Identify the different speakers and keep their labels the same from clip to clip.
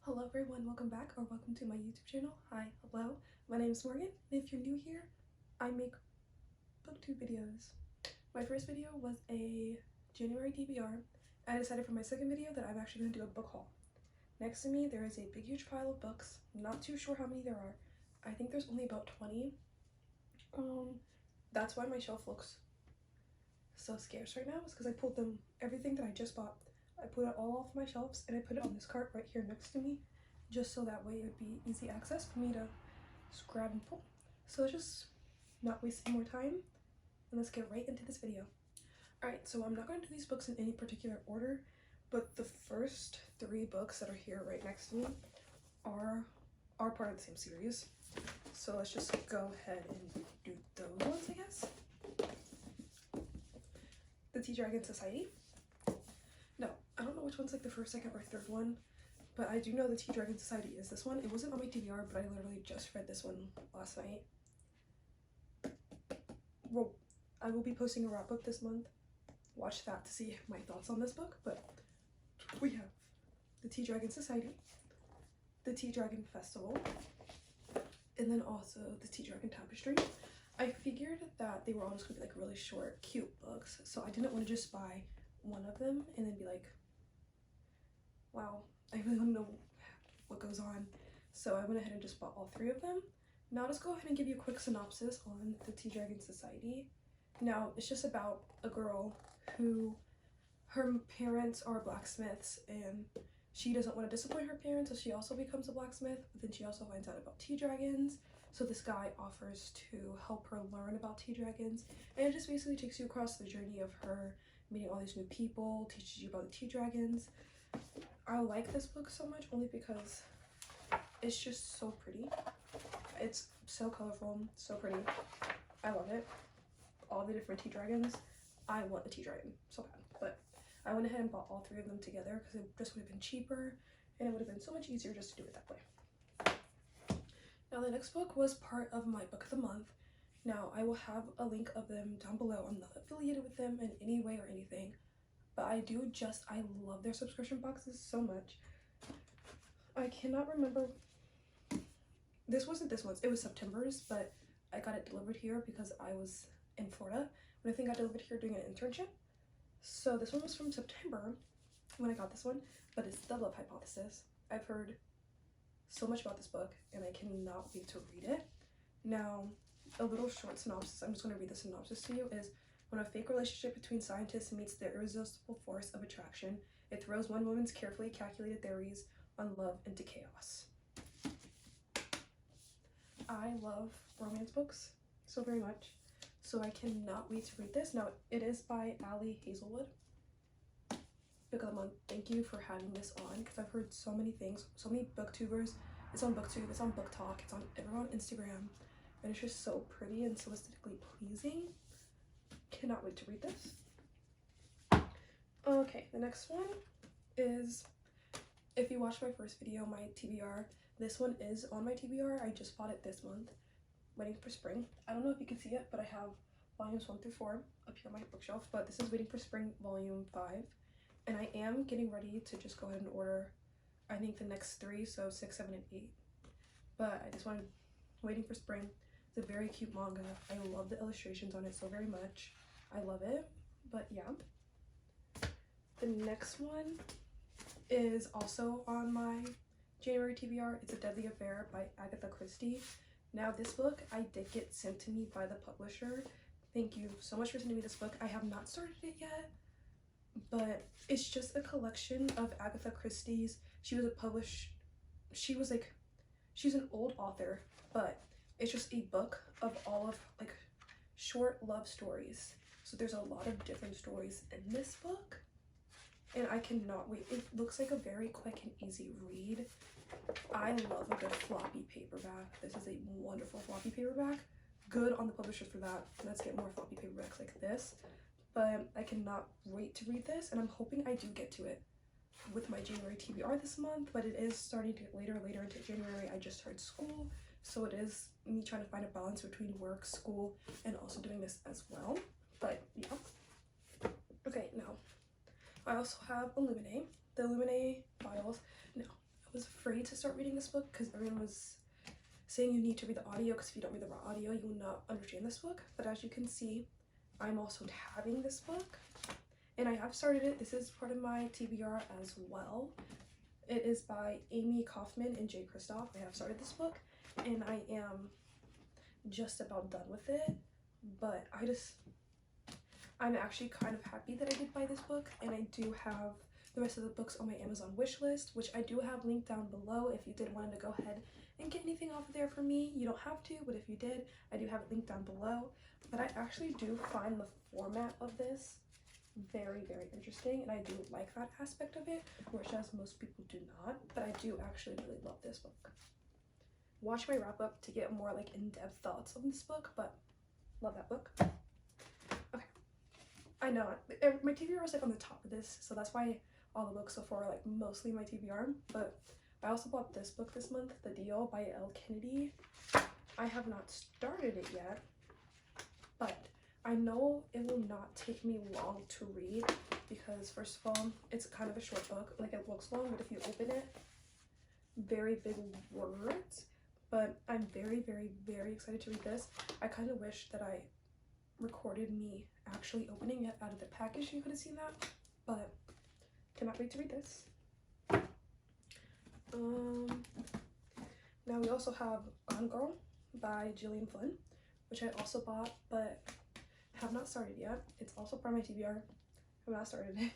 Speaker 1: Hello everyone, welcome back or welcome to my YouTube channel. Hi, hello, my name is Morgan, and if you're new here, I make booktube videos. My first video was a January TBR. I decided for my second video that I'm actually going to do a book haul. Next to me there is a big huge pile of books. Not too sure how many there are. I think there's only about 20. That's why my shelf looks so scarce right now, is because I pulled everything that I just bought. I put it all off my shelves and I put it on this cart right here next to me, just so that way it would be easy access for me to just grab and pull. So let's just not waste any more time and let's get right into this video. Alright, so I'm not going to do these books in any particular order, but the first 3 books that are here right next to me are part of the same series. So let's just go ahead and do those ones, I guess. The Tea Dragon Society. No, I don't know which one's like the first, second, or third one, but I do know the Tea Dragon Society is this one. It wasn't on my TBR, but I literally just read this one last night. Well, I will be posting a wrap up this month. Watch that to see my thoughts on this book, but we have the Tea Dragon Society, the Tea Dragon Festival, and then also the Tea Dragon Tapestry. I figured that they were all just gonna be like really short, cute books, so I didn't want to just buy one of them and then be like, wow, I really want to know what goes on. So I went ahead and just bought all 3 of them. Now let's go ahead and give you a quick synopsis on the Tea Dragon Society. Now it's just about a girl who, her parents are blacksmiths and she doesn't want to disappoint her parents, so she also becomes a blacksmith, but then she also finds out about tea dragons. So this guy offers to help her learn about tea dragons, and it just basically takes you across the journey of her meeting all these new people, teaches you about the tea dragons. I like this book so much only because it's just so pretty. It's so colorful, so pretty. I love it. All the different tea dragons. I want a tea dragon so bad, but I went ahead and bought all 3 of them together because it just would have been cheaper and it would have been so much easier just to do it that way. Now the next book was part of my book of the month. Now I will have a link of them down below. I'm not affiliated with them in any way or anything, but I love their subscription boxes so much. I cannot remember, this wasn't this month's, it was September's, but I got it delivered here because I was in Florida when I think I got delivered here doing an internship. So this one was from September when I got this one, but it's The Love Hypothesis. I've heard so much about this book and I cannot wait to read it. Now, a little short synopsis, I'm just going to read the synopsis to you, is when a fake relationship between scientists meets the irresistible force of attraction, it throws one woman's carefully calculated theories on love into chaos. I love romance books so very much, so I cannot wait to read this. Now, it is by Ali Hazelwood. Book of the month. Thank you for having this on because I've heard so many things, so many booktubers. It's on booktube, it's on book talk, it's on everyone on Instagram, and it's just so pretty and so aesthetically pleasing. Cannot wait to read this. Okay, the next one is, if you watched my first video, my TBR, this one is on my TBR. I just bought it this month, Waiting for Spring. I don't know if you can see it, but I have volumes 1 through 4 up here on my bookshelf, but this is Waiting for Spring volume 5, and I am getting ready to just go ahead and order, I think, the next 3, so 6, 7, and 8, but I just wanted Waiting for Spring. It's a very cute manga. I love the illustrations on it so very much. I love it, but yeah. The next one is also on my January TBR. It's A Deadly Affair by Agatha Christie. Now this book I did get sent to me by the publisher. Thank you so much for sending me this book. I have not started it yet, but it's just a collection of Agatha Christie's. She's an old author, but it's just a book of all of like short love stories. So there's a lot of different stories in this book, and I cannot wait. It looks like a very quick and easy read. I love a good floppy paperback. This is a wonderful floppy paperback. Good on the publisher for that. Let's get more floppy paperbacks like this. But I cannot wait to read this, and I'm hoping I do get to it with my January TBR this month, but it is starting to get later into January. I just started school, so it is me trying to find a balance between work, school, and also doing this as well. But yeah. Okay, now I also have Illuminae, the Illuminae files. Now, I was afraid to start reading this book because everyone was saying you need to read the audio because if you don't read the raw audio, you will not understand this book. But as you can see, I'm also tabbing this book, and I have started it. This is part of my TBR as well. It is by Amy Kaufman and Jay Kristoff. I have started this book, and I am just about done with it, but I'm actually kind of happy that I did buy this book, and I do have the rest of the books on my Amazon wish list, which I do have linked down below if you did want to go ahead and get anything off of there for me. You don't have to, but if you did, I do have it linked down below. But I actually do find the format of this very, very interesting, and I do like that aspect of it, whereas most people do not. But I do actually really love this book. Watch my wrap up to get more like in-depth thoughts on this book, but love that book. Okay, I know my TBR was like on the top of this, so that's why all the books so far are like mostly my TBR. But I also bought this book this month, The Deal by Elle Kennedy. I have not started it yet, but I know it will not take me long to read because first of all, it's kind of a short book. Like it looks long, but if you open it, very big words. But I'm very, very, very excited to read this. I kind of wish that I recorded me actually opening it out of the package. You could have seen that, but cannot wait to read this. Now we also have Ongo by Gillian Flynn, which I also bought, but have not started yet. It's also part of my TBR. Have not started it.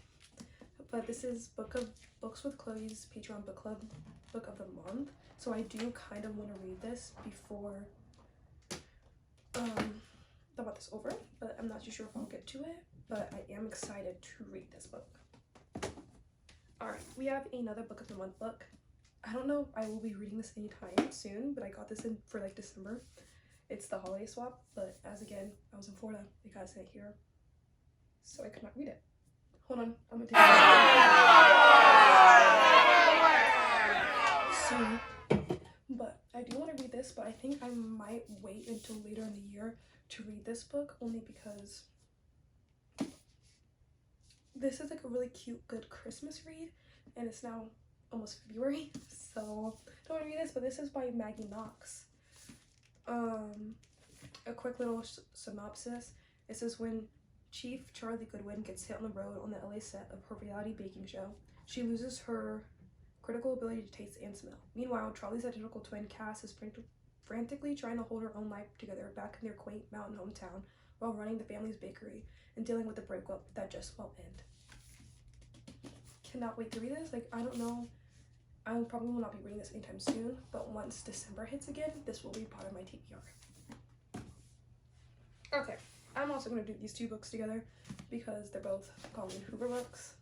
Speaker 1: But this is Books with Chloe's Patreon book club book of the month. So I do kind of want to read this before I bought this over, but I'm not too sure if I'll get to it. But I am excited to read this book. Alright, we have another book of the month book. I don't know if I will be reading this anytime soon, but I got this in for like December. It's the holiday swap, but as again, I was in Florida, they got sent here, so I could not read it. Hold on, I'm gonna take it. Soon. But I do want to read this, but I think I might wait until later in the year to read this book, only because this is like a really cute, good Christmas read, and it's now almost February, so I don't want to read this, but this is by Maggie Knox. A quick little synopsis. It says when Chief Charlie Goodwin gets hit on the road on the LA set of her reality baking show, she loses her critical ability to taste and smell. Meanwhile, Charlie's identical twin Cass is frantically trying to hold her own life together back in their quaint mountain hometown while running the family's bakery and dealing with the breakup that just won't end. Cannot wait to read this. Like, I don't know, I probably will not be reading this anytime soon, but once December hits again, this will be part of my TBR. Okay, I'm also going to do these two books together because they're both Colleen Hoover books.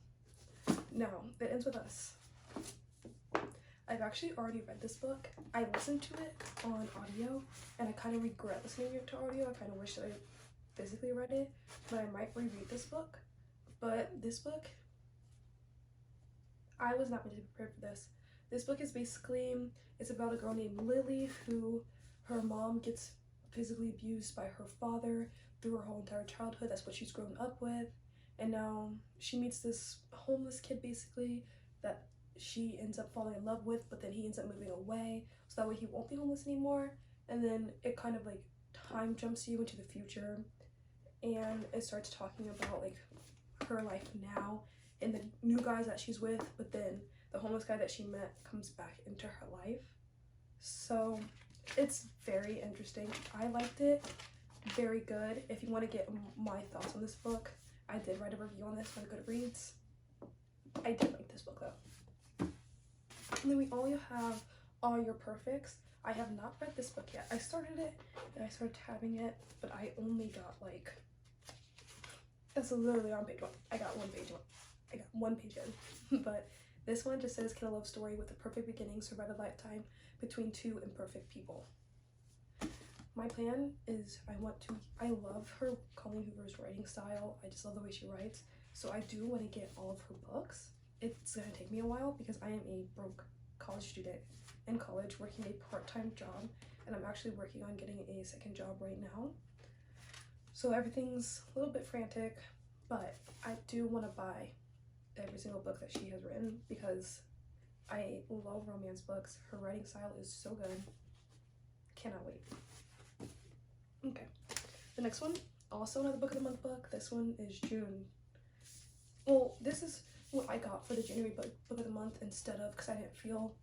Speaker 1: Now, It Ends With Us. I've actually already read this book. I listened to it on audio, and I kind of regret listening to audio. I kind of wish that I physically read it, but I might reread this book. But this book, I was not really prepared for this. This book is basically, it's about a girl named Lily who, her mom gets physically abused by her father through her whole entire childhood. That's what she's grown up with. And now she meets this homeless kid basically that she ends up falling in love with, but then he ends up moving away so that way he won't be homeless anymore. And then it kind of like time jumps you into the future, and it starts talking about like her life now and the new guys that she's with, but then the homeless guy that she met comes back into her life. So it's very interesting. I liked it. Very good. If you want to get my thoughts on this book, I did write a review on this on Goodreads. I did like this book though. And then we all have All Your Perfects. I have not read this book yet. I started it and I started tabbing it, but I only got like, that's literally on page 1. I got one page in. But this one just says, can a love story with a perfect beginning survive a lifetime between two imperfect people? My plan is I love her Colleen Hoover's writing style. I just love the way she writes. So I do want to get all of her books. It's gonna take me a while because I am a broke college student in college working a part-time job, and I'm actually working on getting a second job right now. So everything's a little bit frantic, but I do want to buy every single book that she has written because I love romance books. Her writing style is so good. Cannot wait. Okay. The next one, also another book of the month book. This one is June. Well, this is what I got for the January book of the month instead of, because I didn't feel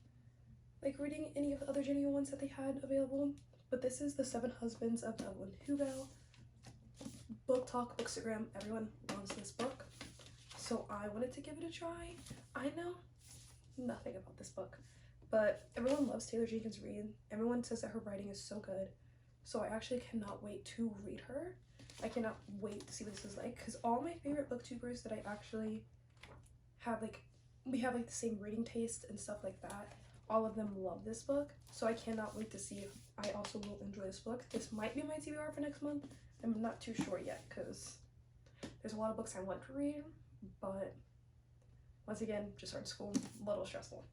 Speaker 1: like reading any of the other January ones that they had available. But this is The Seven Husbands of Evelyn Hugo. Book Talk, Bookstagram, everyone loves this book. So I wanted to give it a try. I know nothing about this book, but everyone loves Taylor Jenkins Reid. Everyone says that her writing is so good. So I actually cannot wait to read her. I cannot wait to see what this is like, because all my favorite booktubers that I actually have, like, we have like the same reading taste and stuff like that, all of them love this book. So I cannot wait to see if I also will enjoy this book. This might be my TBR for next month. I'm not too sure yet, because there's a lot of books I want to read, but once again, just started school, a little stressful.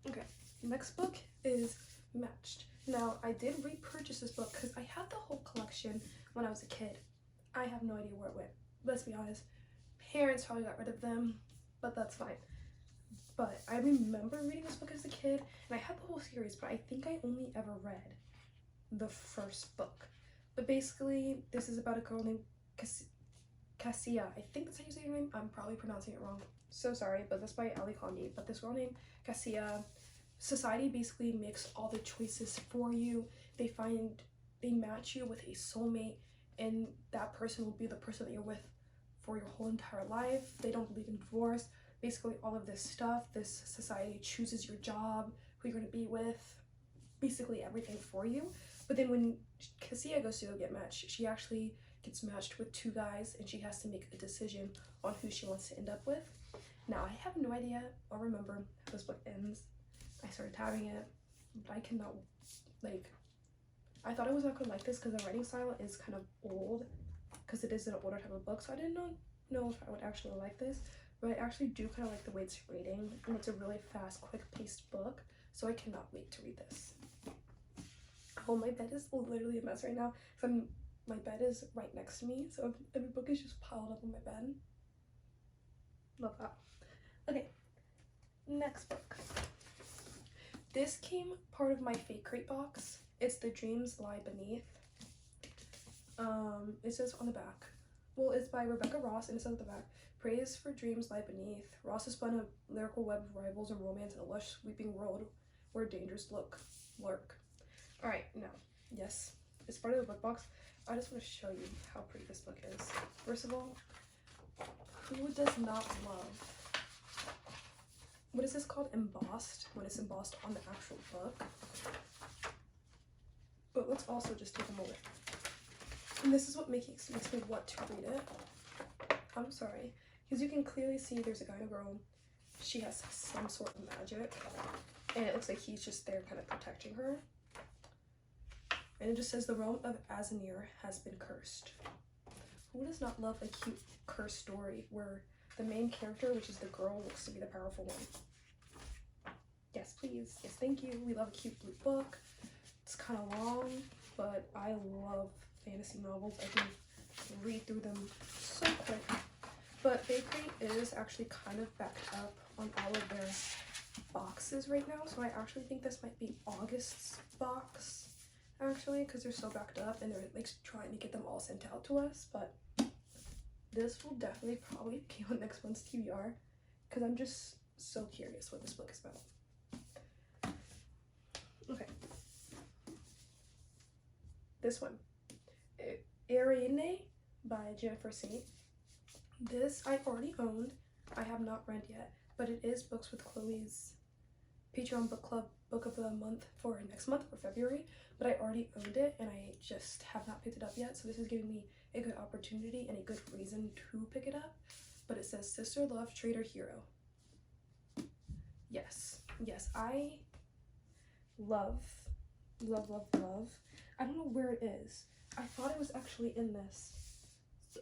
Speaker 1: Okay, next book is Matched. Now, I did repurchase this book because I had the whole collection when I was a kid. I have no idea where it went. Let's be honest. Parents probably got rid of them, but that's fine. But I remember reading this book as a kid, and I had the whole series, but I think I only ever read the first book. But basically, this is about a girl named Cassia. I think that's how you say her name. I'm probably pronouncing it wrong. So sorry, but that's by Ali Khandi. But this girl named Cassia, society basically makes all the choices for you. They match you with a soulmate, and that person will be the person that you're with for your whole entire life. They don't believe in divorce. Basically all of this stuff. This society chooses your job, who you're going to be with, basically everything for you. But then when Cassia goes to go get matched, she actually gets matched with two guys, and she has to make a decision on who she wants to end up with. Now, I have no idea or remember how this book ends. I started tabbing it, but I cannot, like, I thought I was not going to like this because the writing style is kind of old, because it is an older type of book, so I didn't know if I would actually like this, but I actually do kind of like the way it's rating, and it's a really fast, quick-paced book, so I cannot wait to read this. Oh, my bed is literally a mess right now, because my bed is right next to me, so every book is just piled up on my bed. Love that. Okay, next book. This came part of my Fake Crate box. It's The Dreams Lie Beneath. It says on the back. Well, it's by Rebecca Ross, and it says at the back, praise for dreams lie beneath. Ross has spun a lyrical web of rivals and romance in a lush, sweeping world where dangers lurk. Alright, now, yes, it's part of the book box. I just want to show you how pretty this book is. First of all, who does not love, what is this called? Embossed, when it's embossed on the actual book. But let's also just take a moment. And this is what makes me want to read it. I'm sorry, because you can clearly see there's a guy and a girl. She has some sort of magic, and it looks like he's just there kind of protecting her. And it just says the realm of Azanir has been cursed. Who does not love a cute curse story where the main character, which is the girl, looks to be the powerful one? Yes, please. Yes, thank you. We love a cute blue book. It's kind of long, but I love fantasy novels. I can read through them so quick. But Bakery is actually kind of backed up on all of their boxes right now, so I actually think this might be August's box, actually, because they're so backed up and they're like trying to get them all sent out to us. But this will definitely probably be on next month's TBR, because I'm just so curious what this book is about. Okay, this one, Ariadne by Jennifer Saint. This I already owned. I have not read yet, but it is Books with Chloe's Patreon book club book of the month for next month, for February. But I already owned it, and I just have not picked it up yet, so this is giving me a good opportunity and a good reason to pick it up. But it says Sister, Love, Traitor, Hero. Yes, I love. I don't know where it is. I thought it was actually in this.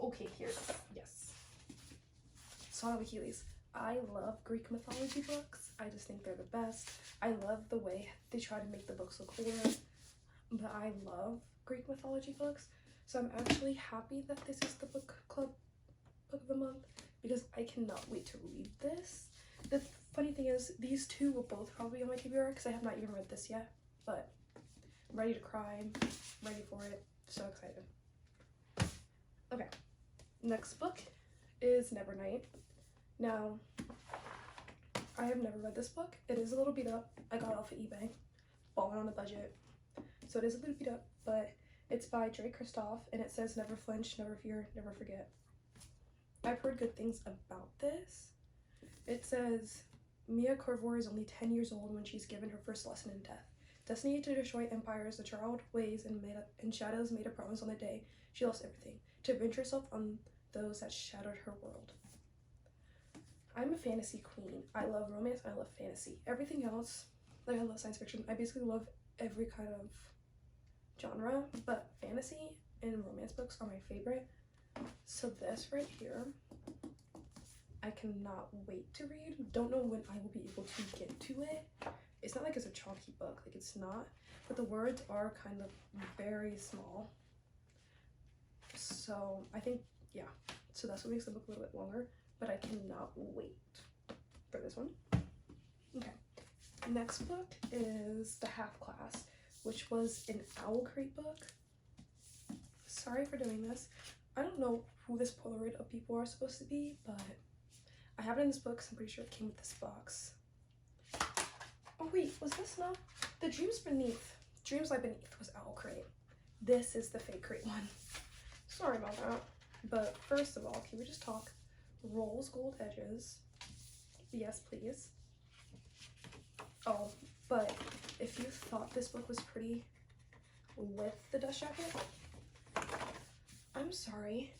Speaker 1: Okay, here it is. Yes. Song of Achilles. I love Greek mythology books. I just think they're the best. I love the way they try to make the books look older, but I love Greek mythology books. So I'm actually happy that this is the book club book of the month, because I cannot wait to read this. The funny thing is these two will both probably be on my TBR because I have not even read this yet, but I'm ready to cry, ready for it, so excited. Okay, next book is Nevernight. Now, I have never read this book. It is a little beat up. I got it off of eBay, balling on a budget, so it is a little beat up, but it's by Drake Christoph, and it says never flinch, never fear, never forget. I've heard good things about this. It says Mia Corvor is only 10 years old when she's given her first lesson in death. Destined to destroy empires, the child weighs and shadows made a promise on the day she lost everything, to avenge herself on those that shattered her world. I'm a fantasy queen. I love romance, I love fantasy. Everything else, like I love science fiction. I basically love every kind of genre, but fantasy and romance books are my favorite. So this right here, I cannot wait to read. Don't know when I will be able to get to it. It's not like it's a chalky book, like it's not, but the words are kind of very small. So I think, yeah, so that's what makes the book a little bit longer, but I cannot wait for this one. Okay, next book is The Half Class, which was an owlcrate book. Sorry for doing this. I don't know who this Polaroid of people are supposed to be, but I have it in this book because I'm pretty sure it came with this box. Oh wait, was this not? The Dreams Lie Beneath was owlcrate. This is the fake crate one. Sorry about that. But first of all, can we just talk rose gold edges? Yes, please. Oh, but if you thought this book was pretty with the dust jacket, I'm sorry.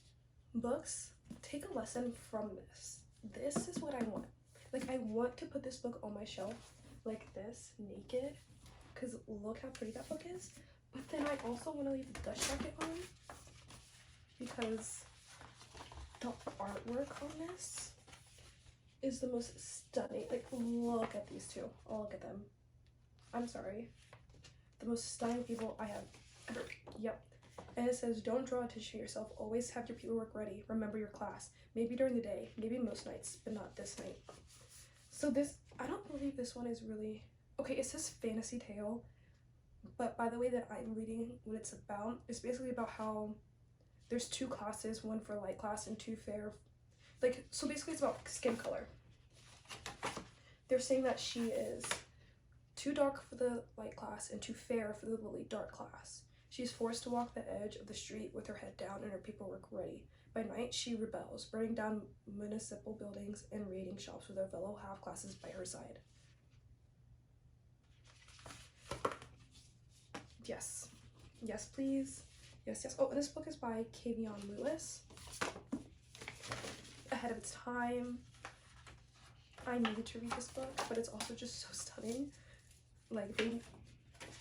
Speaker 1: Books, take a lesson from this. This is what I want. Like, I want to put this book on my shelf like this, naked, because look how pretty that book is. But then I also want to leave the dust jacket on because the artwork on this is the most stunning. Like, look at these two. Oh, look at them. I'm sorry. The most stunning people I have ever. Yep. And it says, don't draw attention to yourself. Always have your paperwork ready. Remember your class. Maybe during the day. Maybe most nights, but not this night. So this, I don't believe this one is really... Okay, it says fantasy tale. But by the way that I'm reading what it's about, it's basically about how there's two classes, one for light class and two fair. Like, so basically it's about skin color. They're saying that she is too dark for the light class and too fair for the really dark class. She's forced to walk the edge of the street with her head down and her paperwork ready. By night, she rebels, burning down municipal buildings and raiding shops with her fellow half-classes by her side. Yes. Yes, please. Yes, yes. Oh, and this book is by Kavion Lewis. Ahead of its time. I needed to read this book, but it's also just so stunning. Like, they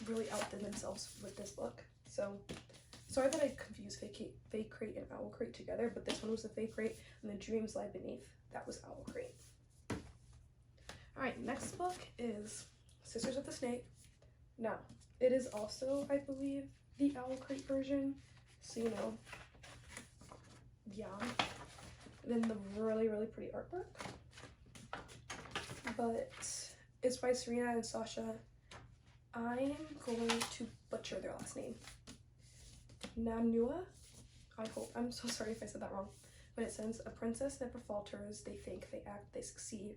Speaker 1: really outdid themselves with this book. So, sorry that I confused fake crate and owlcrate together, but this one was the fake crate, and the Dreams Lie Beneath, that was owlcrate. Alright, next book is Sisters of the Snake. Now, it is also, I believe, the owlcrate version, so you know, yeah. Then the really, really pretty artwork. But it's by Serena and Sasha. I'm going to butcher their last name. Nanua? I hope. I'm so sorry if I said that wrong. But it says, a princess never falters. They think, they act, they succeed.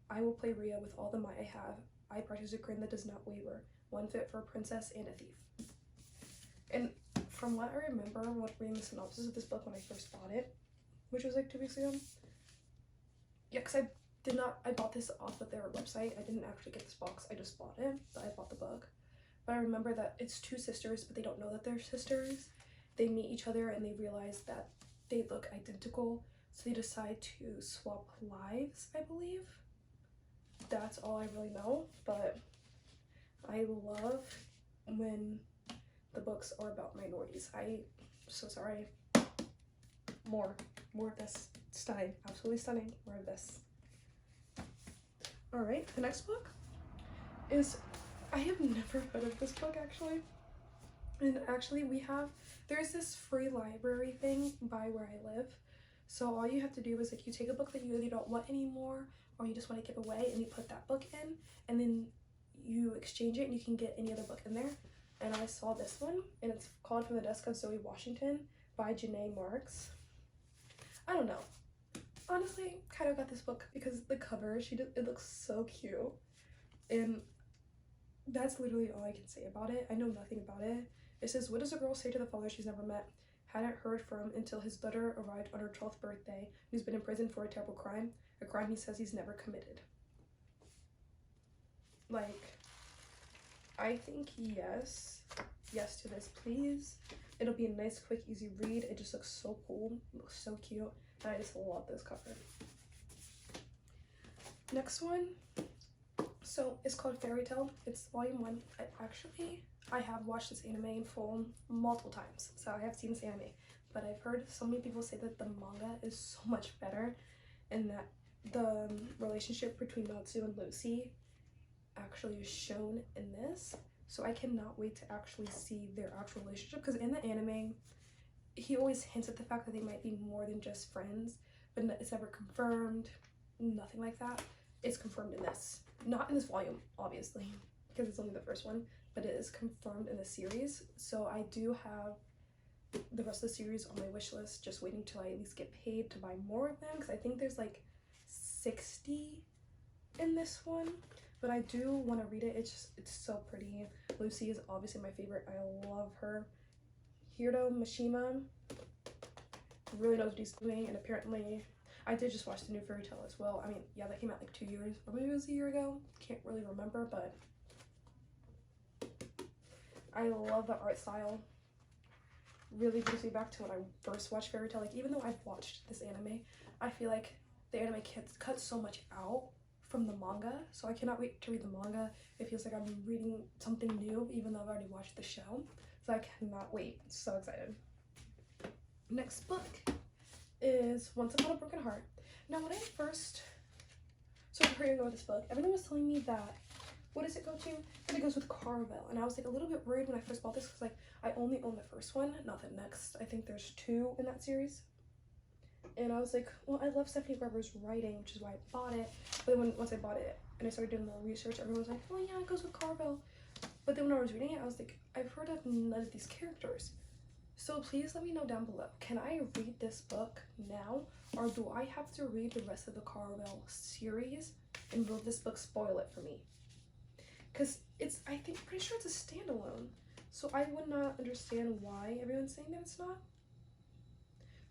Speaker 1: I will play Rhea with all the might I have. I practice a grin that does not waver. One fit for a princess and a thief. And from what I remember, when reading the synopsis of this book when I first bought it, which was like 2 weeks ago. Yeah, because I bought this off of their website. I didn't actually get this box. I just bought it. I bought the book. But I remember that it's two sisters, but they don't know that they're sisters. They meet each other and they realize that they look identical. So they decide to swap lives, I believe. That's all I really know. But I love when the books are about minorities. I'm so sorry. More of this. Stunning. Absolutely stunning. More of this. Alright, the next book is, I have never heard of this book actually. And actually there's this free library thing by where I live. So all you have to do is like you take a book that you either don't want anymore or you just want to give away, and you put that book in, and then you exchange it and you can get any other book in there. And I saw this one, and it's called From the Desk of Zoe Washington by Janae Marks. I don't know. Honestly, kind of got this book because the cover, it looks so cute. And that's literally all I can say about it. I know nothing about it. It says, what does a girl say to the father she's never met? Hadn't heard from until his letter arrived on her 12th birthday. He's been in prison for a terrible crime. A crime he says he's never committed. Like, I think yes to this, please. It'll be a nice, quick, easy read. It just looks so cool. It looks so cute. And I just love this cover. Next one. So it's called Fairy Tale. It's volume 1. I have watched this anime in full multiple times. So I have seen this anime. But I've heard so many people say that the manga is so much better, and that the relationship between Natsu and Lucy actually is shown in this. So I cannot wait to actually see their actual relationship, because in the anime he always hints at the fact that they might be more than just friends, but it's never confirmed. Nothing like that. It's confirmed in this. Not in this volume, obviously, because it's only the first one, but it is confirmed in the series. So I do have the rest of the series on my wish list, just waiting till I at least get paid to buy more of them, because I think there's like 60 in this one. But I do want to read it. It's so pretty. Lucy is obviously my favorite. I love her. Hiro Mishima really knows what he's doing, and apparently I did just watch the new Fairy Tale as well. I mean, yeah, that came out like 2 years, or maybe it was a year ago. Can't really remember, but I love the art style. Really brings me back to when I first watched Fairy Tale. Like, even though I've watched this anime, I feel like the anime cuts so much out from the manga, so I cannot wait to read the manga. It feels like I'm reading something new, even though I've already watched the show. So I cannot wait. So excited. Next book is Once Upon a Broken Heart. Now, when I first started hearing about this book, everyone was telling me that, what does it go to? And it goes with Carvel. And I was like a little bit worried when I first bought this, because like I only own the first one, not the next. I think there's 2 in that series. And I was like, well, I love Stephanie Barber's writing, which is why I bought it. But then once I bought it and I started doing more research, everyone was like, oh yeah, it goes with Carvel. But then when I was reading it, I was like, I've heard of none of these characters. So please let me know down below. Can I read this book now, or do I have to read the rest of the Carvel series, and will this book spoil it for me? Because pretty sure it's a standalone. So I would not understand why everyone's saying that it's not.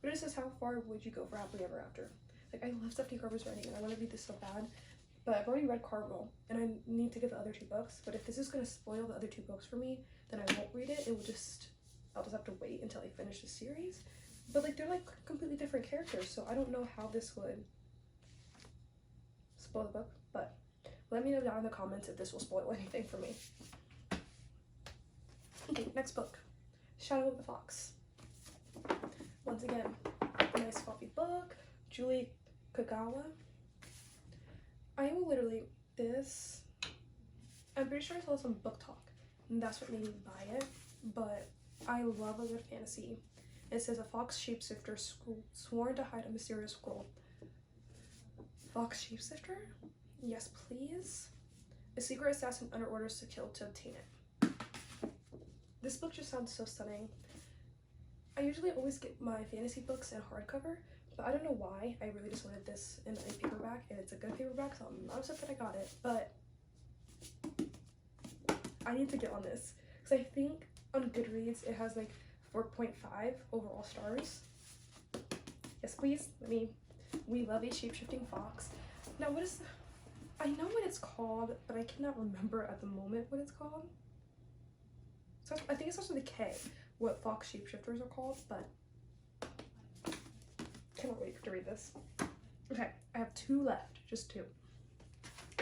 Speaker 1: But it says, how far would you go for happily ever after? Like, I love Stephanie Carver's writing, and I want to read this so bad. But I've already read Carvel, and I need to get the other 2 books. But if this is going to spoil the other 2 books for me, then I won't read it. I'll just have to wait until I finish the series. But like, they're like completely different characters, so I don't know how this would spoil the book. But let me know down in the comments if this will spoil anything for me. Okay, next book, Shadow of the Fox. Once again, a nice coffee book, Julie Kagawa. I am literally this. I'm pretty sure I saw this on Book Talk, and that's what made me buy it. But I love a good fantasy. It says, a fox shapeshifter sworn to hide a mysterious scroll. Fox shapeshifter? Yes, please. A secret assassin under orders to kill to obtain it. This book just sounds so stunning. I usually always get my fantasy books in hardcover, but I don't know why. I really just wanted this in a paperback, and it's a good paperback, so I'm not upset that I got it, but I need to get on this, because I think on Goodreads it has like 4.5 overall stars. Yes, please. We love a shape-shifting fox. Now, I know what it's called, but I cannot remember at the moment what it's called. So I think it's also the K, what fox shapeshifters are called, but cannot wait to read this. Okay, I have 2 left, just 2.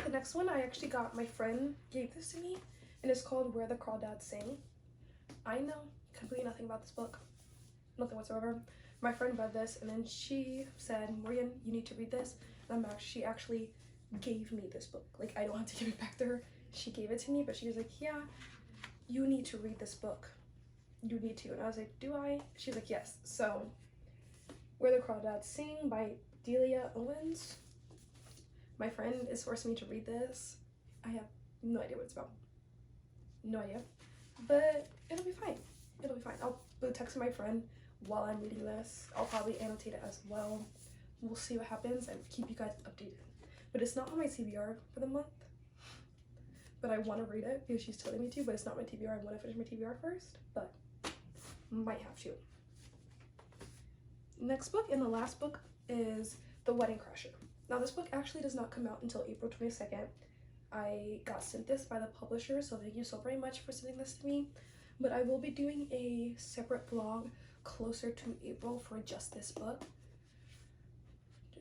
Speaker 1: The next one I actually got, my friend gave this to me, and it's called Where the Crawdads Sing. I know completely nothing about this book, nothing whatsoever. My friend read this, and then she said, Morgan, you need to read this. And she actually gave me this book. Like, I don't have to give it back to her. She gave it to me, but she was like, yeah, you need to read this book. You need to. And I was like, do I? She's like, yes. So Where the Crawdads Sing by Delia Owens. My friend is forcing me to read this. I have no idea what it's about. No idea. But it'll be fine. It'll be fine. I'll text my friend while I'm reading this. I'll probably annotate it as well. We'll see what happens and keep you guys updated. But it's not on my TBR for the month. But I want to read it because she's telling me to, but it's not my TBR. I want to finish my TBR first, but might have to. Next book and the last book is The Wedding Crasher. Now this book actually does not come out until April 22nd. I got sent this by the publisher, so thank you so very much for sending this to me. But I will be doing a separate vlog closer to April for just this book.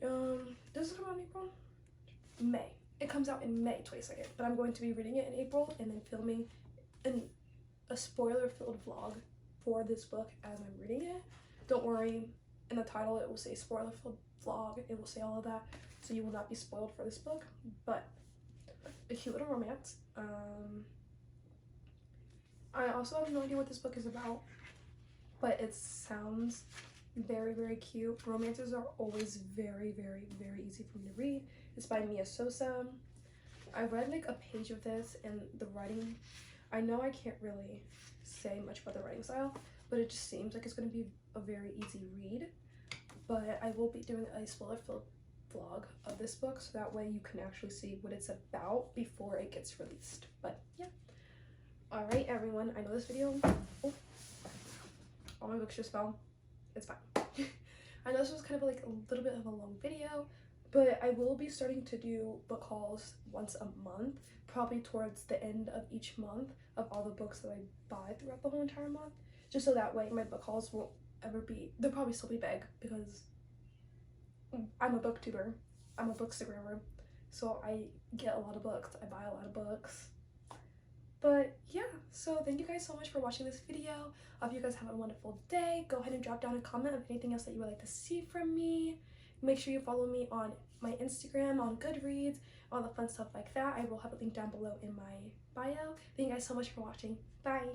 Speaker 1: Does it come out in April? May. It comes out in May 22nd, but I'm going to be reading it in April and then filming a spoiler-filled vlog for this book as I'm reading it. Don't worry, in the title it will say spoiler-filled vlog. It will say all of that, so you will not be spoiled for this book. But a cute little romance. I also have no idea what this book is about, but it sounds very, very cute. Romances are always very, very, very easy for me to read. It's by Mia Sosa. I read like a page of this, and the writing, I know I can't really say much about the writing style, but it just seems like it's going to be a very easy read. But I will be doing a spoiler-filled vlog of this book, so that way you can actually see what it's about before it gets released. But yeah. Alright everyone, I know this video, oh, all my books just fell. It's fine. I know this was kind of like a little bit of a long video, but I will be starting to do book hauls once a month, probably towards the end of each month, of all the books that I buy throughout the whole entire month, just so that way my book hauls won't ever be, they'll probably still be big, because I'm a booktuber, I'm a bookstagrammer, so I get a lot of books, I buy a lot of books. But yeah, so thank you guys so much for watching this video. I hope you guys have a wonderful day. Go ahead and drop down a comment of anything else that you would like to see from me. Make sure you follow me on my Instagram, on Goodreads, all the fun stuff like that. I will have a link down below in my bio. Thank you guys so much for watching. Bye!